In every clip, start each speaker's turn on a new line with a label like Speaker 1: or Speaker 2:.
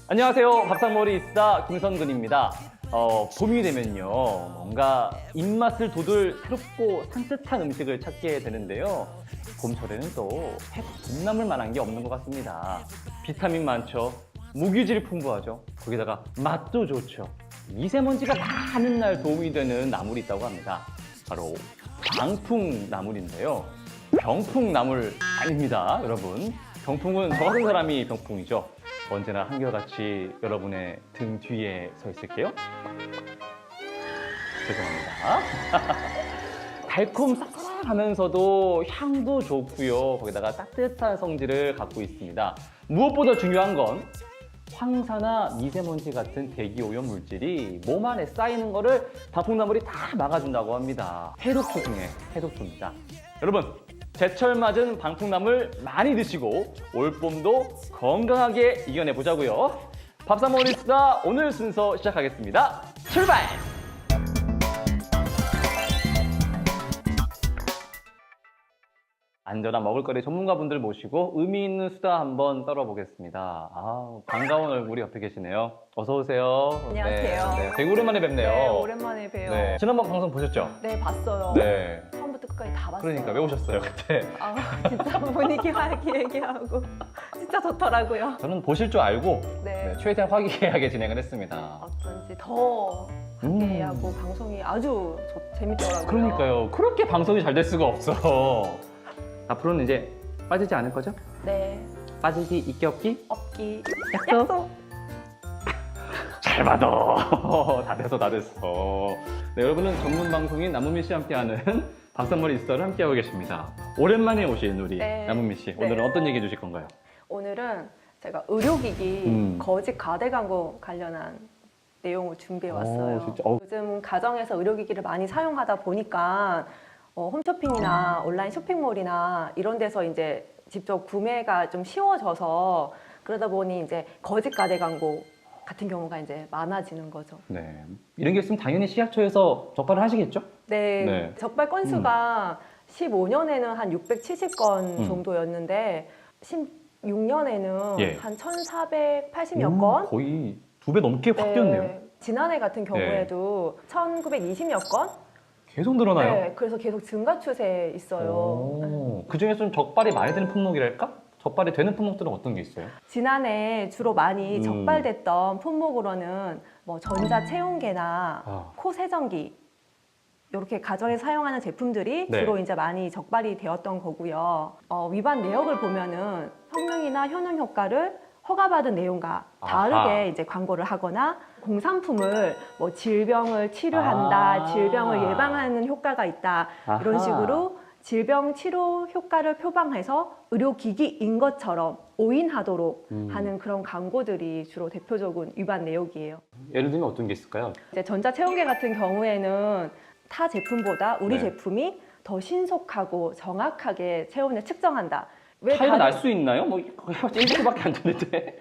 Speaker 1: 안녕하세요. 밥상머리이스타 김선근입니다. 봄이 되면요, 뭔가 입맛을 돋울 새롭고 산뜻한 음식을 찾게 되는데요. 봄철에는 또 봄나물 만한 게 없는 것 같습니다. 비타민 많죠. 무기질 풍부하죠. 거기다가 맛도 좋죠. 미세먼지가 많은 날 도움이 되는 나물이 있다고 합니다. 바로 방풍나물인데요. 병풍나물 아닙니다, 여러분. 병풍은 저 같은 사람이 병풍이죠. 언제나 한결같이 여러분의 등 뒤에 서 있을게요. 죄송합니다. 달콤 쌉싸하면서도 향도 좋고요. 거기다가 따뜻한 성질을 갖고 있습니다. 무엇보다 중요한 건 황사나 미세먼지 같은 대기오염 물질이 몸 안에 쌓이는 거를 방풍나물이 다 막아준다고 합니다. 해독조 중에 해독조입니다. 여러분, 제철 맞은 방풍나물 많이 드시고 올봄도 건강하게 이겨내보자고요. 밥상머리이스타 오늘 순서 시작하겠습니다. 출발! 안전한 먹을거리 전문가분들 모시고 의미 있는 수다 한번 떨어보겠습니다. 반가운 얼굴이 옆에 계시네요. 어서 오세요.
Speaker 2: 안녕하세요.
Speaker 1: 네, 되게 오랜만에 뵙네요.
Speaker 2: 네, 오랜만에 봬요.
Speaker 1: 네, 지난번 방송 보셨죠?
Speaker 2: 네, 봤어요.
Speaker 1: 네.
Speaker 2: 처음부터 끝까지 다 봤어요.
Speaker 1: 그러니까 왜 오셨어요, 그때?
Speaker 2: 진짜 분위기 화기 얘기하고 진짜 좋더라고요.
Speaker 1: 저는 보실 줄 알고
Speaker 2: 네.
Speaker 1: 최대한 화기애애하게 진행을 했습니다.
Speaker 2: 어쩐지 더 함께하고 방송이 아주 재밌더라고요.
Speaker 1: 그러니까요. 그렇게 방송이 잘 될 수가 없어. 앞으로는 이제 빠지지 않을 거죠?
Speaker 2: 네.
Speaker 1: 빠지기, 있기, 없기?
Speaker 2: 없기.
Speaker 1: 약속? 잘 받아. 다 됐어. 네, 여러분은 전문 방송인 남은미 씨와 함께하는 밥상머리이스타를 함께하고 계십니다. 오랜만에 오신 우리
Speaker 2: 네.
Speaker 1: 남은미 씨.
Speaker 2: 네.
Speaker 1: 오늘은 어떤 얘기 해주실 건가요?
Speaker 2: 오늘은 제가 의료기기 거짓 가대 광고 관련한 내용을 준비해 왔어요.
Speaker 1: 진짜?
Speaker 2: 요즘 가정에서 의료기기를 많이 사용하다 보니까 홈쇼핑이나 온라인 쇼핑몰이나 이런 데서 이제 직접 구매가 좀 쉬워져서 그러다 보니 이제 거짓 가대 광고 같은 경우가 이제 많아지는 거죠.
Speaker 1: 네. 이런 게 있으면 당연히 시약처에서 적발을 하시겠죠?
Speaker 2: 네.
Speaker 1: 네.
Speaker 2: 적발 건수가 15년에는 한 670건 정도였는데 16년에는
Speaker 1: 예.
Speaker 2: 한 1,480여 건?
Speaker 1: 거의 2배 넘게 확 뛰었네요.
Speaker 2: 지난해 같은 경우에도 1,920여 건?
Speaker 1: 계속 늘어나요.
Speaker 2: 네, 그래서 계속 증가 추세에 있어요.
Speaker 1: 그 중에 좀 적발이 많이 되는 품목이랄까? 적발이 되는 품목들은 어떤 게 있어요?
Speaker 2: 지난해 주로 많이 적발됐던 품목으로는 뭐 전자 체온계나 코 세정기 이렇게 가정에서 사용하는 제품들이
Speaker 1: 네.
Speaker 2: 주로 이제 많이 적발이 되었던 거고요. 위반 내역을 보면은 성능이나 효능 효과를 허가받은 내용과 다르게 이제 광고를 하거나 공산품을 뭐 질병을 치료한다, 질병을 예방하는 효과가 있다 이런 식으로 질병 치료 효과를 표방해서 의료기기인 것처럼 오인하도록 하는 그런 광고들이 주로 대표적인 위반 내용이에요.
Speaker 1: 예를 들면 어떤 게 있을까요?
Speaker 2: 이제 전자체온계 같은 경우에는 타 제품보다 우리
Speaker 1: 네.
Speaker 2: 제품이 더 신속하고 정확하게 체온을 측정한다.
Speaker 1: 차이가 날 수 있나요? 뭐 1%밖에 안 되는데.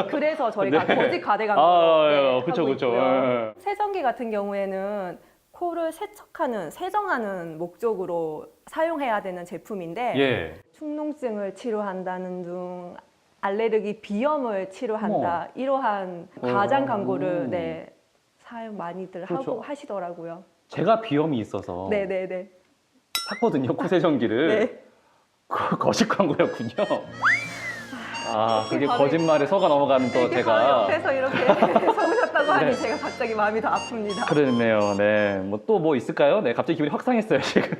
Speaker 2: 그래서 저희가
Speaker 1: 네.
Speaker 2: 거짓 가대 광고를
Speaker 1: 그쵸,
Speaker 2: 하고
Speaker 1: 그쵸.
Speaker 2: 있고요. 세정기 같은 경우에는 코를 세척하는, 세정하는 목적으로 사용해야 되는 제품인데
Speaker 1: 예.
Speaker 2: 축농증을 치료한다는 등 알레르기 비염을 치료한다 이러한 과장 광고를 사용 많이들
Speaker 1: 그렇죠.
Speaker 2: 하고 하시더라고요.
Speaker 1: 제가 비염이 있어서
Speaker 2: 네네네.
Speaker 1: 샀거든요, 코세정기를.
Speaker 2: 네.
Speaker 1: 거짓 광고였군요. 그게
Speaker 2: 바로
Speaker 1: 거짓말에 속아 넘어가는 또
Speaker 2: 이게
Speaker 1: 제가.
Speaker 2: 바로 옆에서 이렇게 적으셨다고 하니
Speaker 1: 네.
Speaker 2: 제가 갑자기 마음이 더 아픕니다.
Speaker 1: 그러네요. 네. 뭐 또 뭐 있을까요? 네, 갑자기 기분이 확 상했어요, 지금.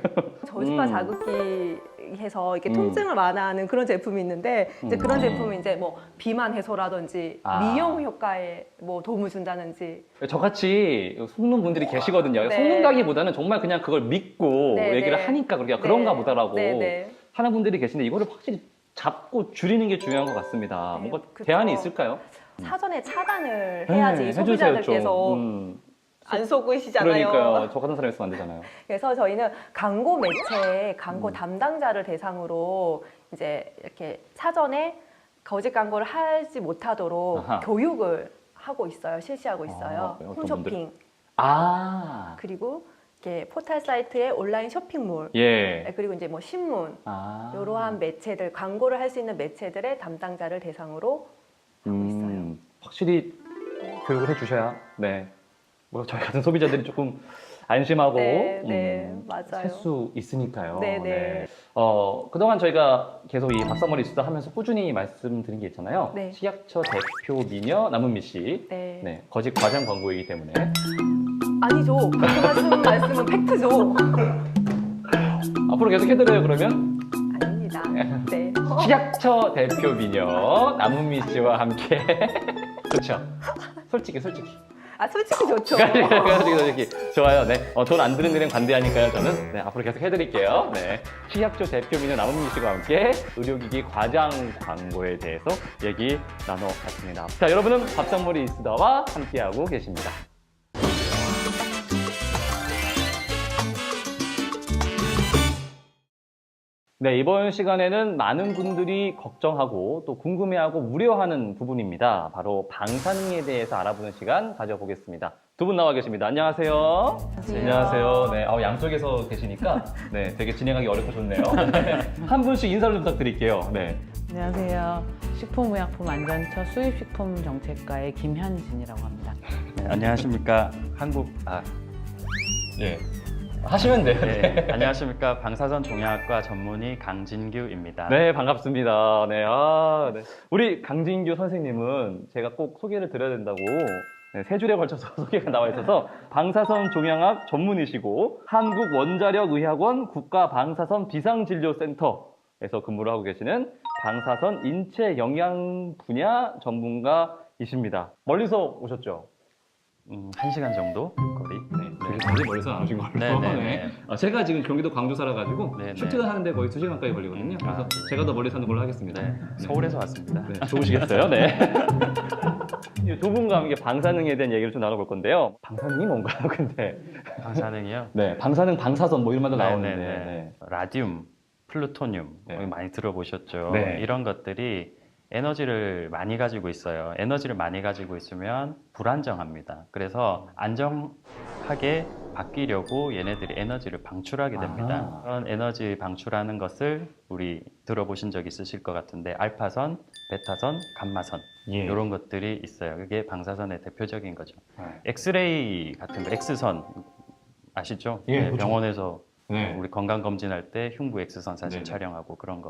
Speaker 2: 저주파 자극기 해서 이렇게 통증을 완화하는 그런 제품이 있는데 이제 그런 제품이 이제 뭐 비만 해소라든지 미용 효과에 뭐 도움을 준다든지
Speaker 1: 저같이 속는 분들이 계시거든요.
Speaker 2: 네.
Speaker 1: 속는다기보다는 정말 그냥 그걸 믿고
Speaker 2: 네,
Speaker 1: 얘기를
Speaker 2: 네.
Speaker 1: 하니까 그런가 보다라고
Speaker 2: 네.
Speaker 1: 하는 분들이 계신데 이거를 확실히 잡고 줄이는 게 중요한 것 같습니다.
Speaker 2: 네,
Speaker 1: 뭔가
Speaker 2: 그쵸.
Speaker 1: 대안이 있을까요?
Speaker 2: 사전에 차단을 해야지
Speaker 1: 네, 해주세요,
Speaker 2: 소비자들께서
Speaker 1: 좀.
Speaker 2: 안 속으시잖아요.
Speaker 1: 그러니까요. 저 같은 사람이 있으면 안 되잖아요.
Speaker 2: 그래서 저희는 광고 매체의 광고 담당자를 대상으로 이제 이렇게 사전에 거짓 광고를 하지 못하도록
Speaker 1: 아하.
Speaker 2: 교육을 하고 있어요. 실시하고 있어요.
Speaker 1: 어떤
Speaker 2: 홈쇼핑
Speaker 1: 아,
Speaker 2: 그리고 이렇게 포털 사이트의 온라인 쇼핑몰
Speaker 1: 예.
Speaker 2: 그리고 이제 뭐 신문 이러한 매체들 광고를 할 수 있는 매체들의 담당자를 대상으로 하고 있어요.
Speaker 1: 확실히 교육을 해주셔야 네. 뭐 저희 같은 소비자들이 조금 안심하고
Speaker 2: 맞아요.
Speaker 1: 살 수 있으니까요.
Speaker 2: 네.
Speaker 1: 그동안 저희가 계속 이 박사머리 수다 하면서 꾸준히 말씀드린 게 있잖아요.
Speaker 2: 네.
Speaker 1: 식약처 대표 미녀 남은미 씨.
Speaker 2: 네.
Speaker 1: 네, 거짓 과장 광고이기 때문에
Speaker 2: 아니죠. 그렇게 말씀은 팩트죠.
Speaker 1: 앞으로 계속 해드려요 그러면?
Speaker 2: 아닙니다. 네.
Speaker 1: 식약처 대표 미녀 남은미 씨와 함께 좋죠. 솔직히.
Speaker 2: 아, 솔직히 좋죠.
Speaker 1: 솔직히 좋아요. 네, 돈 안 드는 일은 관대하니까요. 저는 네, 앞으로 계속 해드릴게요. 네, 식약처 대표 미녀 남은미 씨와 함께 의료기기 과장 광고에 대해서 얘기 나눠봤습니다. 자, 여러분은 밥상머리 수다와 함께하고 계십니다. 네, 이번 시간에는 많은 분들이 걱정하고 또 궁금해하고 우려하는 부분입니다. 바로 방사능에 대해서 알아보는 시간 가져보겠습니다. 두 분 나와 계십니다. 안녕하세요. 안녕하세요. 네, 양쪽에서 계시니까 네, 되게 진행하기 어렵고 좋네요. 한 분씩 인사를 좀 부탁드릴게요. 네.
Speaker 3: 안녕하세요. 식품의약품안전처 수입식품정책과의 김현진이라고 합니다.
Speaker 4: 네, 안녕하십니까.
Speaker 1: 예. 하시면 돼요.
Speaker 4: 네, 안녕하십니까. 방사선 종양학과 전문의 강진규입니다.
Speaker 1: 네, 반갑습니다. 네, 네. 우리 강진규 선생님은 제가 꼭 소개를 드려야 된다고 네, 세 줄에 걸쳐서 소개가 나와 있어서 방사선 종양학 전문의시고 한국원자력의학원 국가방사선 비상진료센터에서 근무를 하고 계시는 방사선 인체 영양 분야 전문가이십니다. 멀리서 오셨죠?
Speaker 4: 1시간 정도 거리.
Speaker 1: 되게 멀리서 안 오신 걸로.
Speaker 4: 네.
Speaker 1: 제가 지금 경기도 광주 살아가지고
Speaker 4: 네,
Speaker 1: 출퇴근하는데 거의 2시간까지 걸리거든요. 그래서 제가 더 멀리 사는 걸로 하겠습니다.
Speaker 4: 네, 서울에서 왔습니다.
Speaker 1: 네, 좋으시겠어요? 네. 두 분과 함께 방사능에 대한 얘기를 좀 나눠볼 건데요. 방사능이 뭔가요, 근데?
Speaker 4: 방사능이요?
Speaker 1: 네, 방사능, 방사선 뭐 이런 말도
Speaker 4: 네,
Speaker 1: 나오는데.
Speaker 4: 네, 네. 라디움, 플루토늄
Speaker 1: 네.
Speaker 4: 많이 들어보셨죠?
Speaker 1: 네.
Speaker 4: 이런 것들이 에너지를 많이 가지고 있어요. 에너지를 많이 가지고 있으면 불안정합니다. 그래서 안정하게 바뀌려고 얘네들이 에너지를 방출하게 됩니다. 그런 에너지 방출하는 것을 우리 들어보신 적 있으실 것 같은데 알파선, 베타선, 감마선
Speaker 1: 예.
Speaker 4: 이런 것들이 있어요. 그게 방사선의 대표적인 거죠.
Speaker 1: 네.
Speaker 4: 엑스레이 같은 거, X선 아시죠?
Speaker 1: 예,
Speaker 4: 네,
Speaker 1: 그렇죠.
Speaker 4: 병원에서
Speaker 1: 네.
Speaker 4: 우리 건강 검진할 때 흉부 X선 사진
Speaker 1: 네네.
Speaker 4: 촬영하고 그런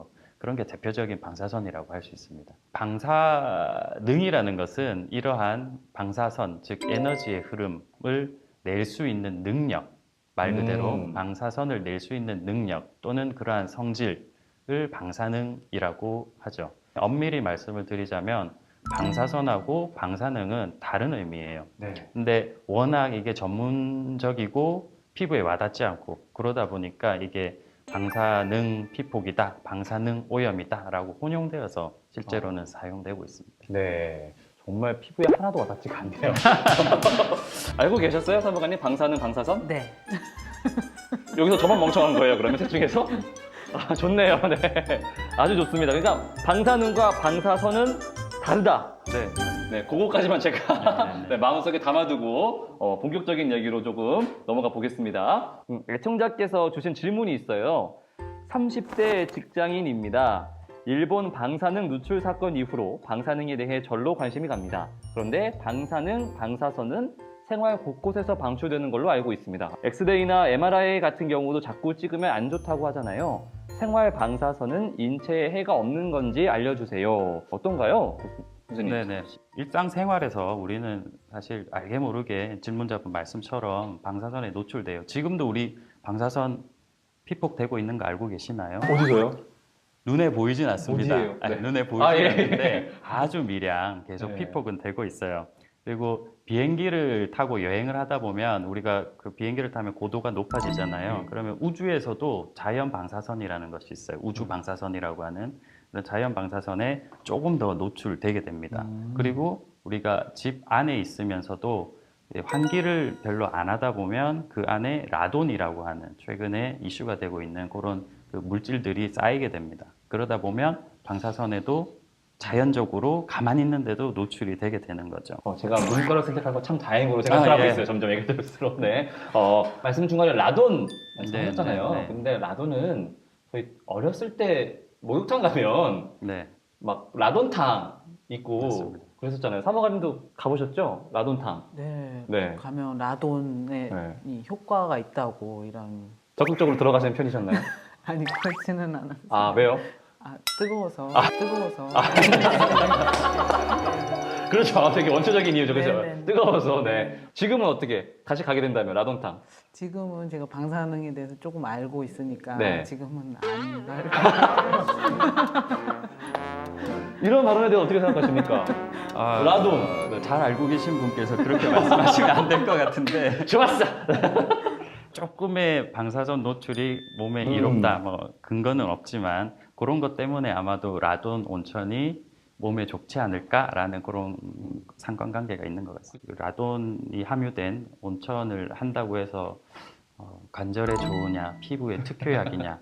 Speaker 4: 게 대표적인 방사선이라고 할 수 있습니다. 방사능이라는 것은 이러한 방사선, 즉 에너지의 흐름을 낼 수 있는 능력, 말 그대로 방사선을 낼 수 있는 능력 또는 그러한 성질을 방사능이라고 하죠. 엄밀히 말씀을 드리자면 방사선하고 방사능은 다른 의미예요.
Speaker 1: 네.
Speaker 4: 근데 워낙 이게 전문적이고 피부에 와닿지 않고 그러다 보니까 이게 방사능 피폭이다, 방사능 오염이다 라고 혼용되어서 실제로는 사용되고 있습니다.
Speaker 1: 네. 정말 피부에 하나도 와닿지가 않네요. 알고 계셨어요, 사무관님? 방사능, 방사선?
Speaker 3: 네.
Speaker 1: 여기서 저만 멍청한 거예요, 그러면 셋 중에서? 아, 좋네요. 네. 아주 좋습니다. 그러니까 방사능과 방사선은 다르다. 네, 그거까지만 제가 네, 마음속에 담아두고 본격적인 얘기로 조금 넘어가 보겠습니다. 애청자께서 주신 질문이 있어요. 30대 직장인입니다. 일본 방사능 누출 사건 이후로 방사능에 대해 절로 관심이 갑니다. 그런데 방사능, 방사선은 생활 곳곳에서 방출되는 걸로 알고 있습니다. 엑스레이나 MRI 같은 경우도 자꾸 찍으면 안 좋다고 하잖아요. 생활 방사선은 인체에 해가 없는 건지 알려주세요. 어떤가요? 교수님?
Speaker 4: 네네. 일상생활에서 우리는 사실 알게 모르게 질문자분 말씀처럼 방사선에 노출돼요. 지금도 우리 방사선 피폭되고 있는 거 알고 계시나요?
Speaker 1: 어디서요?
Speaker 4: 눈에 보이진 않습니다.
Speaker 1: 어디예요?
Speaker 4: 아니,
Speaker 1: 네.
Speaker 4: 눈에 보이진
Speaker 1: 아, 예.
Speaker 4: 않는데 아주 미량 계속
Speaker 1: 네.
Speaker 4: 피폭은 되고 있어요. 그리고 비행기를 타고 여행을 하다 보면 우리가 그 비행기를 타면 고도가 높아지잖아요. 그러면 우주에서도 자연 방사선이라는 것이 있어요. 우주 방사선이라고 하는 그런 자연 방사선에 조금 더 노출되게 됩니다. 그리고 우리가 집 안에 있으면서도 환기를 별로 안 하다 보면 그 안에 라돈이라고 하는 최근에 이슈가 되고 있는 그런 그 물질들이 쌓이게 됩니다. 그러다 보면 방사선에도 자연적으로 가만히 있는데도 노출이 되게 되는 거죠.
Speaker 1: 제가 문과를 선택한 거 참 다행으로 생각하고
Speaker 4: 예.
Speaker 1: 있어요. 점점 얘기 들을수록. 네. 말씀 중간에 라돈 말씀하셨잖아요.
Speaker 4: 네.
Speaker 1: 근데 라돈은 저희 어렸을 때 목욕탕 가면
Speaker 4: 네.
Speaker 1: 막 라돈탕 있고
Speaker 4: 맞습니다.
Speaker 1: 그랬었잖아요. 사모가님도 가보셨죠? 라돈탕.
Speaker 3: 네.
Speaker 1: 네.
Speaker 3: 가면 라돈에
Speaker 1: 네.
Speaker 3: 이 효과가 있다고 이런.
Speaker 1: 적극적으로 들어가시는 편이셨나요?
Speaker 3: 아니 그렇지는 않아요.
Speaker 1: 아, 왜요?
Speaker 3: 뜨거워서. 뜨거워서.
Speaker 1: 그렇죠. 되게 원초적인 이유죠. 그죠?
Speaker 3: 네네.
Speaker 1: 뜨거워서. 네. 지금은 어떻게? 다시 가게 된다면 라돈탕.
Speaker 3: 지금은 제가 방사능에 대해서 조금 알고 있으니까
Speaker 1: 네.
Speaker 3: 지금은 안 갈.
Speaker 1: 이런 발언에 대해 어떻게 생각하십니까? 라돈.
Speaker 4: 잘 알고 계신 분께서 그렇게 말씀하시면 안 될 것 같은데
Speaker 1: 좋았어.
Speaker 4: 조금의 방사선 노출이 몸에 이롭다 뭐 근거는 없지만 그런 것 때문에 아마도 라돈 온천이 몸에 좋지 않을까라는 그런 상관관계가 있는 것 같습니다. 라돈이 함유된 온천을 한다고 해서 관절에 좋으냐, 피부에 특효약이냐,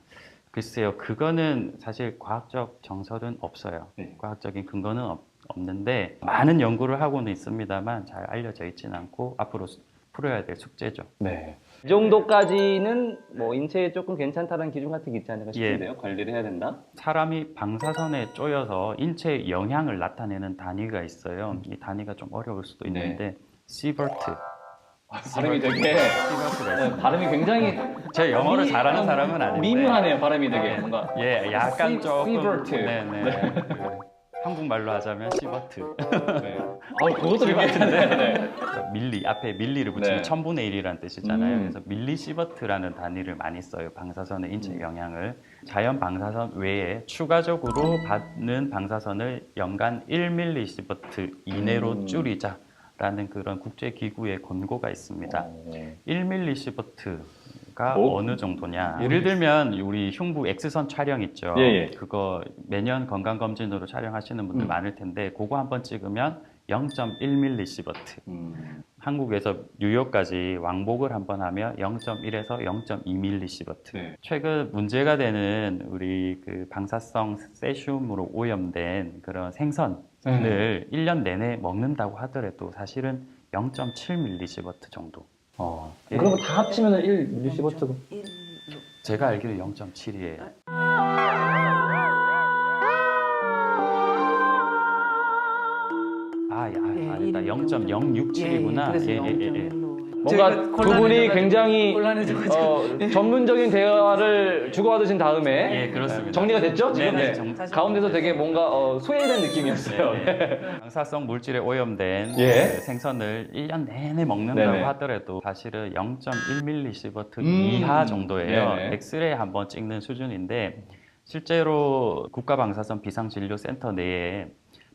Speaker 4: 글쎄요, 그거는 사실 과학적 정설은 없어요.
Speaker 1: 네.
Speaker 4: 과학적인 근거는 없는데 많은 연구를 하고는 있습니다만 잘 알려져 있지는 않고 앞으로 풀어야 될 숙제죠.
Speaker 1: 네. 이 정도까지는 뭐 인체에 조금 괜찮다는 기준 같은 게 있지 않을까 싶은데요. 관리를 해야 된다.
Speaker 4: 사람이 방사선에 쪼여서 인체에 영향을 나타내는 단위가 있어요. 이 단위가 좀 어려울 수도 있는데 시버트.
Speaker 1: 발음이 되게 발음이 굉장히
Speaker 4: 제 영어를 잘하는 사람은 아닌데
Speaker 1: 미묘하네요. 발음이 되게 뭔가
Speaker 4: 약간 조금
Speaker 1: 시버트.
Speaker 4: 네네. 한국말로 하자면 시버트.
Speaker 1: 네. 그것도 미묘한데.
Speaker 4: 밀리 앞에 밀리를 붙이면
Speaker 1: 네.
Speaker 4: 1000분의 1이라는 뜻이잖아요. 그래서 밀리 시버트라는 단위를 많이 써요. 방사선의 인체 영향을 자연 방사선 외에 추가적으로 받는 방사선을 연간 1밀리 시버트 이내로 줄이자라는 그런 국제 기구의 권고가 있습니다. 1밀리 시버트가 어느 정도냐? 예를 들면 우리 흉부 X선 촬영 있죠. 그거 매년 건강검진으로 촬영하시는 분들 많을 텐데 그거 한번 찍으면 0.1밀리 시버트. 한국에서 뉴욕까지 왕복을 한번 하면 0.1에서 0.2밀리 시버트.
Speaker 1: 네.
Speaker 4: 최근 문제가 되는 우리 그 방사성 세슘으로 오염된 그런 생선을 1년 내내 먹는다고 하더라도 사실은 0.7밀리 시버트 정도.
Speaker 1: 그러면 다 합치면 1밀리시버트고.
Speaker 4: 제가 알기로 0.7이에요. 아니다. 0.067이구나.
Speaker 3: 그래서
Speaker 4: 예.
Speaker 3: 0.1로.
Speaker 1: 뭔가 두 분이 굉장히 전문적인 대화를 주고받으신 다음에
Speaker 4: 예, 그렇습니다.
Speaker 1: 정리가 됐죠? 지금
Speaker 4: 네네,
Speaker 1: 가운데서 되게 뭔가 소외된 느낌이었어요.
Speaker 4: 방사성 물질에 오염된
Speaker 1: 예.
Speaker 4: 그 생선을 1년 내내 먹는다고
Speaker 1: 네네.
Speaker 4: 하더라도 사실은 0.1밀리시버트 이하 정도예요.
Speaker 1: 네네.
Speaker 4: 엑스레이 한번 찍는 수준인데 실제로 국가방사선 비상진료센터 내에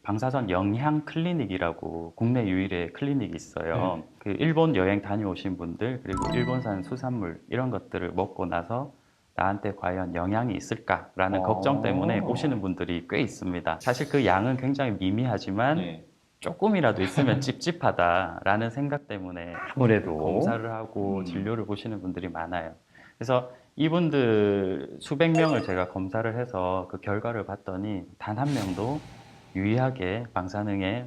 Speaker 4: 방사선 영향 클리닉이라고 국내 유일의 클리닉이 있어요. 그 일본 여행 다녀오신 분들 그리고 일본산 수산물 이런 것들을 먹고 나서 나한테 과연 영향이 있을까라는 걱정 때문에 오시는 분들이 꽤 있습니다. 사실 그 양은 굉장히 미미하지만 조금이라도 있으면 찝찝하다라는 생각 때문에
Speaker 1: 아무래도
Speaker 4: 검사를 하고 진료를 보시는 분들이 많아요. 그래서 이분들 수백 명을 제가 검사를 해서 그 결과를 봤더니 단 한 명도 유의하게 방사능에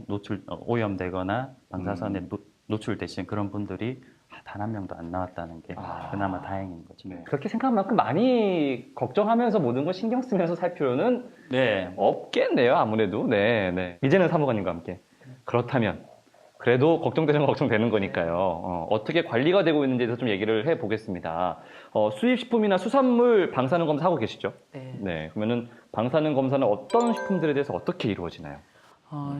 Speaker 4: 오염되거나 방사선에 노출되신 그런 분들이 단 한 명도 안 나왔다는 게 그나마 다행인 거죠.
Speaker 1: 그렇게 생각할 만큼 많이 걱정하면서 모든 걸 신경 쓰면서 살 필요는 없겠네요. 아무래도. 네. 이제는 사무관님과 함께. 그렇다면 그래도 걱정되는 건 걱정되는 거니까요. 어떻게 관리가 되고 있는지에 대해서 좀 얘기를 해보겠습니다. 수입식품이나 수산물 방사능 검사하고 계시죠?
Speaker 3: 네.
Speaker 1: 그러면은 방사능 검사는 어떤 식품들에 대해서 어떻게 이루어지나요?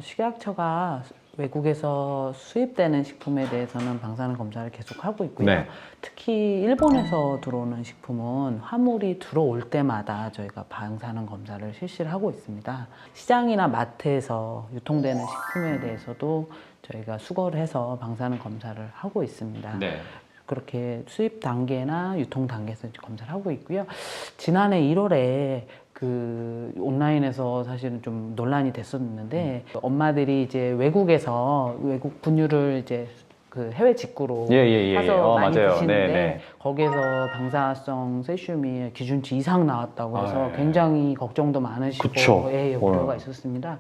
Speaker 3: 식약처가 외국에서 수입되는 식품에 대해서는 방사능 검사를 계속 하고 있고요.
Speaker 1: 네.
Speaker 3: 특히 일본에서 들어오는 식품은 화물이 들어올 때마다 저희가 방사능 검사를 실시를 하고 있습니다. 시장이나 마트에서 유통되는 식품에 대해서도 저희가 수거를 해서 방사능 검사를 하고 있습니다. 그렇게 수입 단계나 유통 단계에서 검사를 하고 있고요. 지난해 1월에 그 온라인에서 사실은 좀 논란이 됐었는데 엄마들이 이제 외국에서 외국 분유를 이제 그 해외 직구로 사서 많이
Speaker 1: 맞아요.
Speaker 3: 드시는데
Speaker 1: 네네.
Speaker 3: 거기에서 방사성 세슘이 기준치 이상 나왔다고 해서
Speaker 1: 아, 예.
Speaker 3: 굉장히 걱정도 많으시고
Speaker 1: 그쵸.
Speaker 3: 예, 우려가 있었습니다.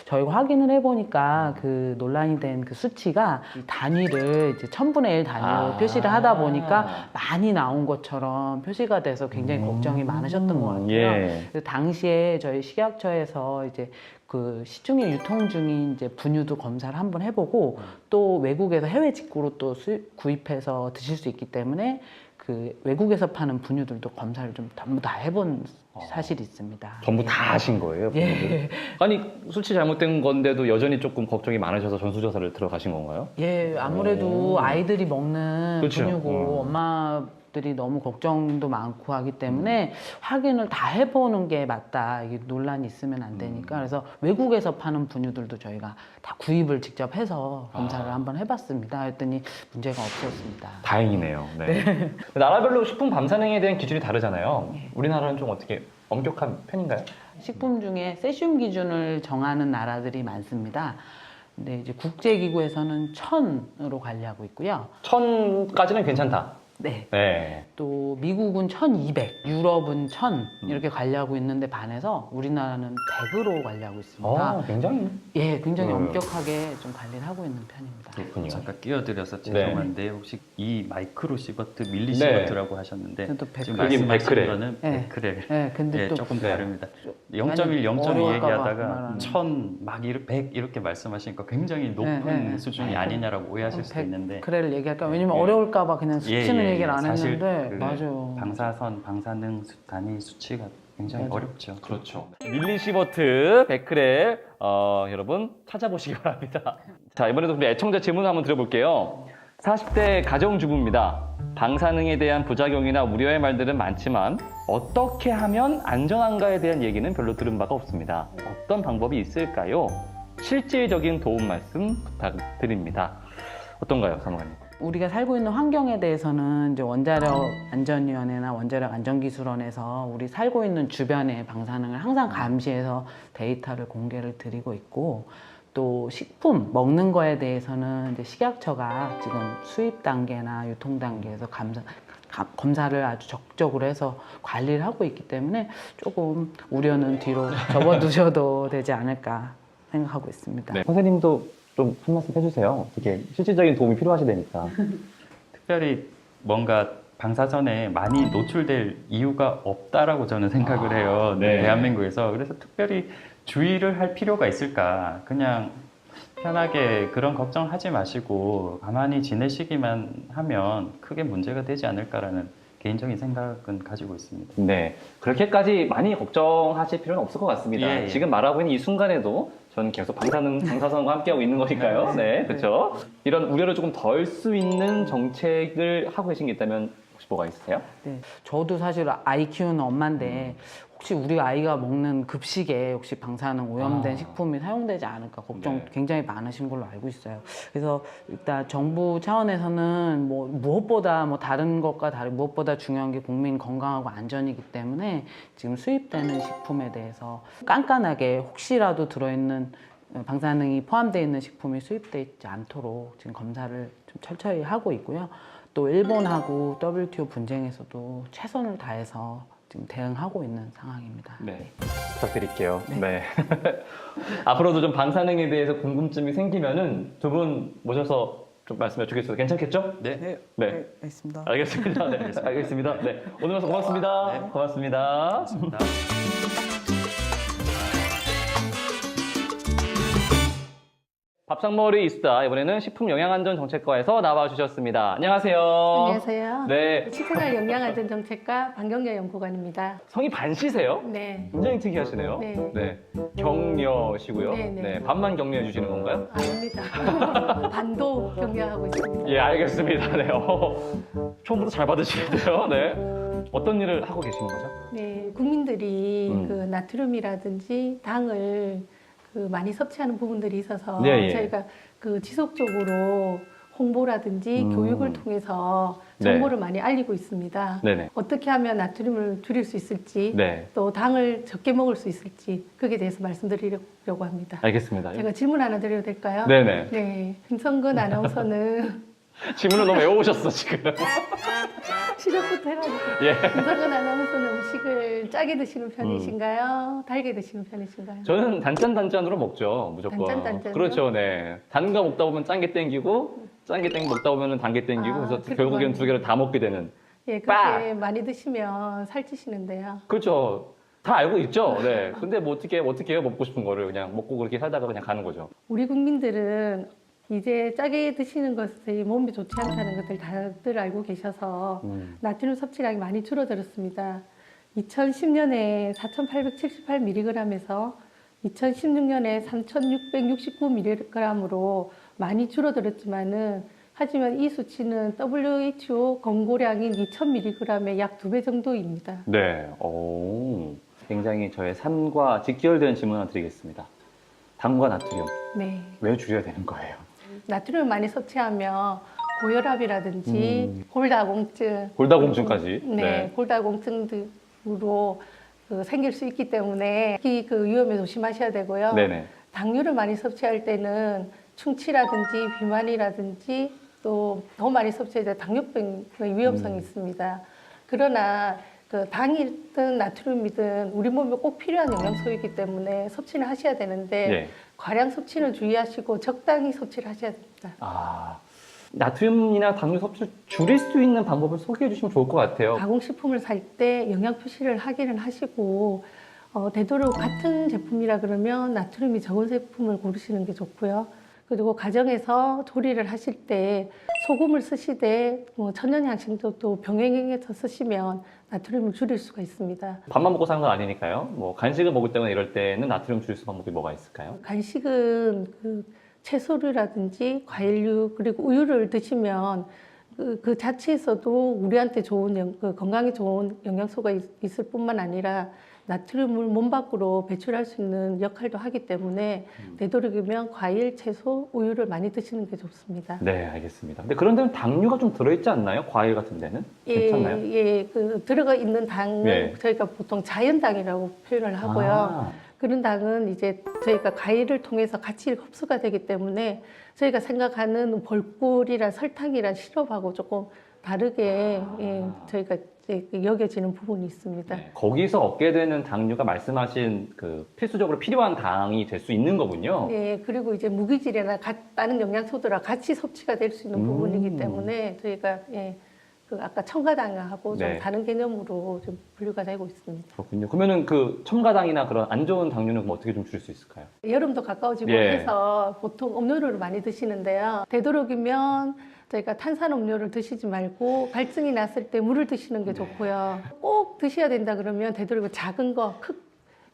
Speaker 3: 저희가 확인을 해보니까 그 논란이 된 그 수치가 이 단위를 이제 1000분의 1 단위로 표시를 하다 보니까 많이 나온 것처럼 표시가 돼서 굉장히 걱정이 많으셨던 것 같아요.
Speaker 1: 예.
Speaker 3: 그래서 당시에 저희 식약처에서 이제 그 시중에 유통 중인 이제 분유도 검사를 한번 해보고 또 외국에서 해외 직구로 또 구입해서 드실 수 있기 때문에 그 외국에서 파는 분유들도 검사를 좀 전부 다 해본 사실이 있습니다.
Speaker 1: 전부 다 하신 거예요?
Speaker 3: 예.
Speaker 1: 아니 수치 잘못된 건데도 여전히 조금 걱정이 많으셔서 전수조사를 들어가신 건가요?
Speaker 3: 예, 아무래도 아이들이 먹는
Speaker 1: 그쵸.
Speaker 3: 분유고 엄마들이 너무 걱정도 많고 하기 때문에 확인을 다 해보는 게 맞다. 이게 논란이 있으면 안 되니까. 그래서 외국에서 파는 분유들도 저희가 다 구입을 직접 해서 검사를 한번 해봤습니다. 했더니 문제가 없었습니다.
Speaker 1: 다행이네요. 네. 나라별로 식품 방사능에 대한 기준이 다르잖아요. 우리나라는 좀 어떻게 엄격한 편인가요?
Speaker 3: 식품 중에 세슘 기준을 정하는 나라들이 많습니다. 근데 이제 국제기구에서는 1000으로 관리하고 있고요.
Speaker 1: 1000까지는 괜찮다.
Speaker 3: 네.
Speaker 1: 네.
Speaker 3: 또 미국은 1200, 유럽은 1000 이렇게 관리하고 있는데 반해서 우리나라는 100으로 관리하고 있습니다.
Speaker 1: 굉장히
Speaker 3: 예, 굉장히 엄격하게 좀 관리를 하고 있는 편입니다.
Speaker 1: 그렇군요.
Speaker 4: 잠깐 끼어들어서
Speaker 1: 네.
Speaker 4: 죄송한데 혹시 이 마이크로시버트, 밀리시버트라고 하셨는데
Speaker 3: 저도
Speaker 4: 지금
Speaker 3: 베크렐.
Speaker 4: 말씀하신
Speaker 1: 베크렐.
Speaker 4: 거는
Speaker 3: 네.
Speaker 4: 베크렐.
Speaker 3: 예, 근데
Speaker 4: 예,
Speaker 3: 또
Speaker 4: 조금
Speaker 1: 네.
Speaker 4: 다릅니다.
Speaker 3: 많이
Speaker 4: 0.1, 0.2
Speaker 3: 어려울까 봐
Speaker 4: 얘기하다가
Speaker 3: 말하는.
Speaker 4: 1000, 막 100 이렇게 말씀하시니까 굉장히 높은
Speaker 3: 네.
Speaker 4: 수준이 아니냐라고 오해하실 수도 있는데
Speaker 3: 그래를 얘기할까? 왜냐면
Speaker 4: 예.
Speaker 3: 어려울까봐 그냥 수치는
Speaker 4: 예, 예,
Speaker 3: 얘기를 안
Speaker 4: 사실
Speaker 3: 했는데
Speaker 4: 그
Speaker 3: 맞아요.
Speaker 4: 방사선, 방사능 단위 수치가 굉장히
Speaker 3: 맞아.
Speaker 4: 어렵죠.
Speaker 1: 그렇죠. 밀리시버트, 베크렐, 여러분 찾아보시기 바랍니다. 자, 이번에도 우리 애청자 질문을 한번 드려볼게요. 40대 가정주부입니다. 방사능에 대한 부작용이나 우려의 말들은 많지만 어떻게 하면 안전한가에 대한 얘기는 별로 들은 바가 없습니다. 어떤 방법이 있을까요? 실질적인 도움 말씀 부탁드립니다. 어떤가요, 사무관님?
Speaker 3: 우리가 살고 있는 환경에 대해서는 이제 원자력 안전위원회나 원자력 안전기술원에서 우리 살고 있는 주변의 방사능을 항상 감시해서 데이터를 공개를 드리고 있고 또 식품 먹는 거에 대해서는 이제 식약처가 지금 수입 단계나 유통 단계에서 검사를 아주 적극적으로 해서 관리를 하고 있기 때문에 조금 우려는 뒤로 접어두셔도 되지 않을까 생각하고 있습니다.
Speaker 1: 네. 선생님도 좀 한 말씀 해주세요. 되게 실질적인 도움이 필요하시다니까.
Speaker 4: 특별히 뭔가 방사선에 많이 노출될 이유가 없다라고 저는 생각을 해요.
Speaker 1: 네.
Speaker 4: 대한민국에서. 그래서 특별히 주의를 할 필요가 있을까? 그냥 편하게 그런 걱정하지 마시고 가만히 지내시기만 하면 크게 문제가 되지 않을까라는 개인적인 생각은 가지고 있습니다.
Speaker 1: 네, 그렇게까지 많이 걱정하실 필요는 없을 것 같습니다.
Speaker 4: 예, 예.
Speaker 1: 지금 말하고 있는 이 순간에도 저는 계속 방사선과 함께하고 있는 거니까요. 네, 그렇죠. 이런 우려를 조금 덜 수 있는 정책을 하고 계신 게 있다면 혹시 뭐가 있으세요?
Speaker 3: 네, 저도 사실 아이 키우는 엄마인데 혹시 우리 아이가 먹는 급식에 혹시 방사능 오염된 식품이 사용되지 않을까 걱정
Speaker 1: 네.
Speaker 3: 굉장히 많으신 걸로 알고 있어요. 그래서 일단 정부 차원에서는 뭐 무엇보다 뭐 다른 것과 다른 무엇보다 중요한 게 국민 건강하고 안전이기 때문에 지금 수입되는 식품에 대해서 깐깐하게 혹시라도 들어있는 방사능이 포함되어 있는 식품이 수입되어 있지 않도록 지금 검사를 좀 철저히 하고 있고요. 또 일본하고 WTO 분쟁에서도 최선을 다해서 지금 대응하고 있는 상황입니다.
Speaker 1: 네, 부탁드릴게요. 네. 앞으로도 좀 방사능에 대해서 궁금증이 생기면은 두 분 모셔서 좀 말씀 여쭈겠어요. 괜찮겠죠?
Speaker 4: 네.
Speaker 1: 네.
Speaker 3: 알겠습니다.
Speaker 1: 알겠습니다. 네, 알겠습니다. 네, 오늘 와서 고맙습니다.
Speaker 4: 네.
Speaker 1: 고맙습니다.
Speaker 4: 고맙습니다.
Speaker 1: 밥상머리 이수다. 이번에는 식품영양안전정책과에서 나와주셨습니다. 안녕하세요.
Speaker 5: 안녕하세요.
Speaker 1: 네,
Speaker 5: 식생활 영양안전정책과 방경려 연구관입니다.
Speaker 1: 성이 반시세요?
Speaker 5: 네.
Speaker 1: 굉장히 특이하시네요.
Speaker 5: 네.
Speaker 1: 격려시고요.
Speaker 5: 네, 네.
Speaker 1: 반만 격려해 주시는 건가요?
Speaker 5: 아닙니다. 반도 격려하고 있습니다.
Speaker 1: 예, 알겠습니다. 네. 처음부터 잘 받으시는데요. 네. 어떤 일을 하고 계시는 거죠?
Speaker 5: 네, 국민들이
Speaker 1: 음.
Speaker 5: 그 나트륨이라든지 당을 그 많이 섭취하는 부분들이 있어서
Speaker 1: 네, 예.
Speaker 5: 저희가 그 지속적으로 홍보라든지 교육을 통해서
Speaker 1: 네.
Speaker 5: 정보를 많이 알리고 있습니다.
Speaker 1: 네네.
Speaker 5: 어떻게 하면 나트륨을 줄일 수 있을지,
Speaker 1: 네.
Speaker 5: 또 당을 적게 먹을 수 있을지 그에 대해서 말씀드리려고 합니다.
Speaker 1: 알겠습니다.
Speaker 5: 제가 질문 하나 드려도 될까요?
Speaker 1: 네네.
Speaker 5: 네, 김성근 아나운서는
Speaker 1: 질문을 너무 외워오셨어 지금.
Speaker 5: 시작부터 해가지고.
Speaker 1: 예.
Speaker 5: 김성근 아나운서는 음식을 짜게 드시는 편이신가요? 달게 드시는 편이신가요?
Speaker 1: 저는 단짠단짠으로 먹죠, 무조건.
Speaker 5: 단짠단짠으로?
Speaker 1: 그렇죠, 네. 단 거 먹다 보면 짠 게 땡기고, 짠 게 먹다 보면 단 게 땡기고,
Speaker 5: 아,
Speaker 1: 그래서
Speaker 5: 그렇구나.
Speaker 1: 결국에는 두 개를 다 먹게 되는.
Speaker 5: 예, 그렇게 많이 드시면 살찌시는데요.
Speaker 1: 그렇죠. 다 알고 있죠. 네. 근데 뭐 어떻게 해요? 먹고 싶은 거를 그냥 먹고 그렇게 살다가 그냥 가는 거죠.
Speaker 5: 우리 국민들은 이제 짜게 드시는 것이 몸에 좋지 않다는 것들 다들 알고 계셔서 나트륨 섭취량이 많이 줄어들었습니다. 2010년에 4,878mg에서 2016년에 3,669mg으로 많이 줄어들었지만은 하지만 이 수치는 WHO 권고량인 2,000mg의 약 2배 정도입니다.
Speaker 1: 네. 오. 굉장히 저의 삶과 직결되는 질문 하나 드리겠습니다. 당과 나트륨
Speaker 5: 네.
Speaker 1: 왜 줄여야 되는 거예요?
Speaker 5: 나트륨을 많이 섭취하면 고혈압이라든지 골다공증,
Speaker 1: 골다공증까지.
Speaker 5: 네, 골다공증 등으로 생길 수 있기 때문에 그 위험에 조심하셔야 되고요.
Speaker 1: 네네.
Speaker 5: 당류를 많이 섭취할 때는 충치라든지 비만이라든지 또 더 많이 섭취해야 당뇨병의 위험성이 있습니다. 그러나 그 당이든 나트륨이든 우리 몸에 꼭 필요한 영양소이기 때문에 섭취를 하셔야 되는데
Speaker 1: 네.
Speaker 5: 과량 섭취는 주의하시고 적당히 섭취를 하셔야 됩니다.
Speaker 1: 아. 나트륨이나 당류 섭취를 줄일 수 있는 방법을 소개해 주시면 좋을 것 같아요.
Speaker 5: 가공식품을 살 때 영양 표시를 하기는 하시고 되도록 같은 제품이라 그러면 나트륨이 적은 제품을 고르시는 게 좋고요. 그리고 가정에서 조리를 하실 때 소금을 쓰시되 천연향신료 또 병행해서 쓰시면 나트륨을 줄일 수가 있습니다.
Speaker 1: 밥만 먹고 사는 건 아니니까요. 뭐 간식을 먹을 때나 이럴 때는 나트륨 줄일 수 있는 방법이 뭐가 있을까요?
Speaker 5: 간식은 그 채소류라든지 과일류 그리고 우유를 드시면 그 자체에서도 우리한테 좋은 건강에 좋은 영양소가 있을 뿐만 아니라 나트륨을 몸 밖으로 배출할 수 있는 역할도 하기 때문에 되도록이면 과일, 채소, 우유를 많이 드시는 게 좋습니다.
Speaker 1: 네, 알겠습니다. 근데 그런 데는 당류가 좀 들어있지 않나요? 과일 같은 데는? 괜찮나요?
Speaker 5: 예, 그 들어가 있는 당은
Speaker 1: 네.
Speaker 5: 저희가 보통 자연당이라고 표현을 하고요.
Speaker 1: 아,
Speaker 5: 그런 당은 이제 저희가 과일을 통해서 같이 흡수가 되기 때문에 저희가 생각하는 벌꿀이나 설탕이나 시럽하고 조금 다르게 저희가 이제 여겨지는 부분이 있습니다.
Speaker 1: 네. 거기서 얻게 되는 당류가 말씀하신 그 필수적으로 필요한 당이 될 수 있는 거군요.
Speaker 5: 예, 그리고 이제 무기질이나 다른 영양소들과 같이 섭취가 될 수 있는 부분이기 때문에 저희가 그 아까 첨가당하고 좀
Speaker 1: 네.
Speaker 5: 다른 개념으로 좀 분류가 되고 있습니다.
Speaker 1: 그렇군요. 그러면은 그 첨가당이나 그런 안 좋은 당류는 그럼 어떻게 좀 줄일 수 있을까요?
Speaker 5: 여름도 가까워지고
Speaker 1: 예.
Speaker 5: 해서 보통 음료를 많이 드시는데요. 되도록이면 저희가 탄산음료를 드시지 말고 갈증이 났을 때 물을 드시는 게 좋고요. 꼭 드셔야 된다 그러면 되도록이면 작은 거,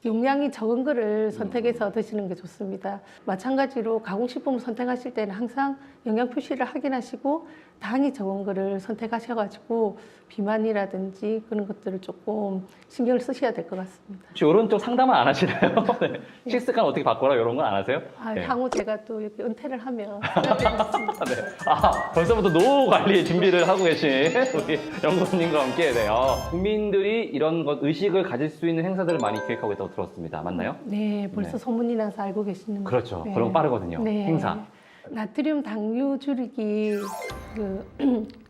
Speaker 5: 용량이 적은 거를 선택해서 드시는 게 좋습니다. 마찬가지로 가공식품을 선택하실 때는 항상 영양 표시를 확인하시고 당이 적은 거를 선택하셔가지고 비만이라든지 그런 것들을 조금 신경을 쓰셔야 될 것 같습니다.
Speaker 1: 혹시 이런 쪽 상담은 안 하시나요? 네. 식습관 어떻게 바꿔라 이런 건 안 하세요?
Speaker 5: 아,
Speaker 1: 네.
Speaker 5: 향후 제가 또 이렇게 은퇴를 하면 생각해보겠습니다.
Speaker 1: 네. 아, 벌써부터 노후 관리 준비를 하고 계신 우리 연구원님과 함께 돼요. 국민들이 이런 것 의식을 가질 수 있는 행사들을 많이 기획하고 있다고 들었습니다. 맞나요?
Speaker 5: 네, 벌써
Speaker 1: 네.
Speaker 5: 소문이 나서 알고 계시는
Speaker 1: 그렇죠.
Speaker 5: 네.
Speaker 1: 그럼 빠르거든요.
Speaker 5: 네.
Speaker 1: 행사.
Speaker 5: 나트륨 당류 줄이기 그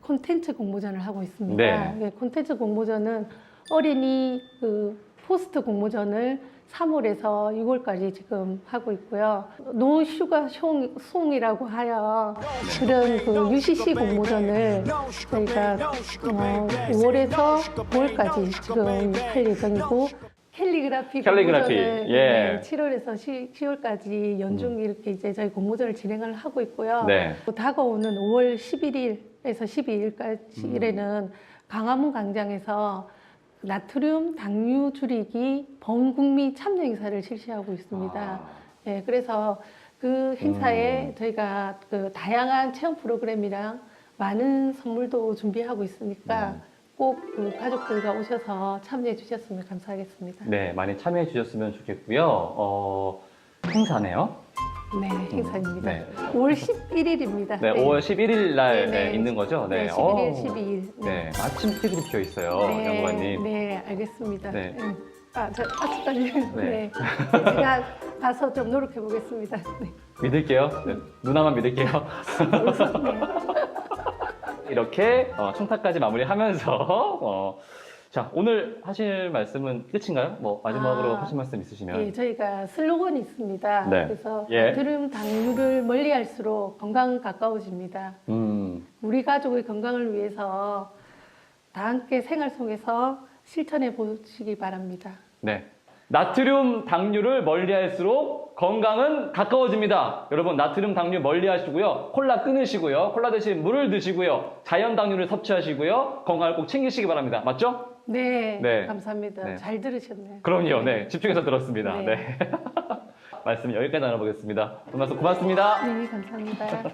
Speaker 5: 콘텐츠 공모전을 하고 있습니다.
Speaker 1: 네.
Speaker 5: 콘텐츠 공모전은 어린이 그 포스트 공모전을 3월에서 6월까지 지금 하고 있고요. 노 슈가 송이라고 하여 그런 그 UCC 공모전을 저희가 5월에서 9월까지 지금 할 예정이고 캘리그라피
Speaker 1: 캘리그라피,
Speaker 5: 공모전을
Speaker 1: 예.
Speaker 5: 7월에서 10월까지 연중 이렇게 이제 저희 공모전을 진행을 하고 있고요.
Speaker 1: 네.
Speaker 5: 또 다가오는 5월 11일에서 12일까지는 강화문 광장에서 나트륨 당류 줄이기 범국민 참여 행사를 실시하고 있습니다.
Speaker 1: 아.
Speaker 5: 네, 그래서 그 행사에 저희가 그 다양한 체험 프로그램이랑 많은 선물도 준비하고 있으니까 꼭 그 가족들과 오셔서 참여해 주셨으면 감사하겠습니다.
Speaker 1: 네, 많이 참여해 주셨으면 좋겠고요. 행사네요.
Speaker 5: 네, 행사입니다.
Speaker 1: 네.
Speaker 5: 5월 11일입니다.
Speaker 1: 네, 5월 11일 날
Speaker 5: 네, 네.
Speaker 1: 있는 거죠?
Speaker 5: 네, 11일, 12일.
Speaker 1: 네, 마침 스케줄이 비어 있어요, 연구관님.
Speaker 5: 네, 알겠습니다.
Speaker 1: 네.
Speaker 5: 네. 아, 저 아직까지.
Speaker 1: 네.
Speaker 5: 네. 제가 가서 좀 노력해 보겠습니다. 네.
Speaker 1: 믿을게요. 네, 누나만 믿을게요.
Speaker 5: 네.
Speaker 1: 이렇게 청탁까지 마무리하면서 자, 오늘 하실 말씀은 끝인가요? 뭐 마지막으로 하실 말씀 있으시면.
Speaker 5: 예, 저희가 슬로건이 있습니다.
Speaker 1: 네.
Speaker 5: 그래서
Speaker 1: 예.
Speaker 5: 나트륨 당류를 멀리할수록 건강 가까워집니다. 우리 가족의 건강을 위해서 다 함께 생활 속에서 실천해 보시기 바랍니다.
Speaker 1: 네. 나트륨 당류를 멀리할수록 건강은 가까워집니다. 여러분 나트륨 당류 멀리하시고요. 콜라 끊으시고요. 콜라 대신 물을 드시고요. 자연 당류를 섭취하시고요. 건강을 꼭 챙기시기 바랍니다. 맞죠?
Speaker 5: 네,
Speaker 1: 네.
Speaker 5: 감사합니다.
Speaker 1: 네.
Speaker 5: 잘 들으셨네요.
Speaker 1: 그럼요. 네. 집중해서 들었습니다.
Speaker 5: 네.
Speaker 1: 네. 말씀 여기까지 나눠보겠습니다. 오늘 말씀 고맙습니다.
Speaker 5: 네, 감사합니다.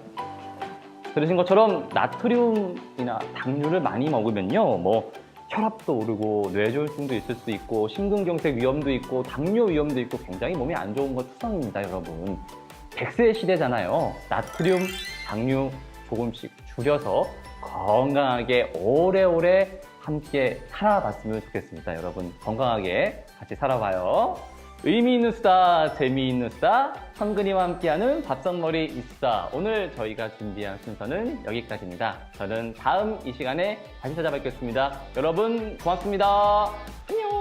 Speaker 1: 들으신 것처럼 나트륨이나 당류를 많이 먹으면요, 뭐 혈압도 오르고 뇌졸중도 있을 수 있고 심근경색 위험도 있고 당뇨 위험도 있고 굉장히 몸에 안 좋은 것 투성입니다, 여러분. 100세 시대잖아요. 나트륨, 당류 조금씩 줄여서 건강하게 오래오래 함께 살아봤으면 좋겠습니다. 여러분 건강하게 같이 살아봐요. 의미 있는 수다, 재미있는 수다, 성근이와 함께하는 밥상머리 이수다. 오늘 저희가 준비한 순서는 여기까지입니다. 저는 다음 이 시간에 다시 찾아뵙겠습니다. 여러분 고맙습니다. 안녕.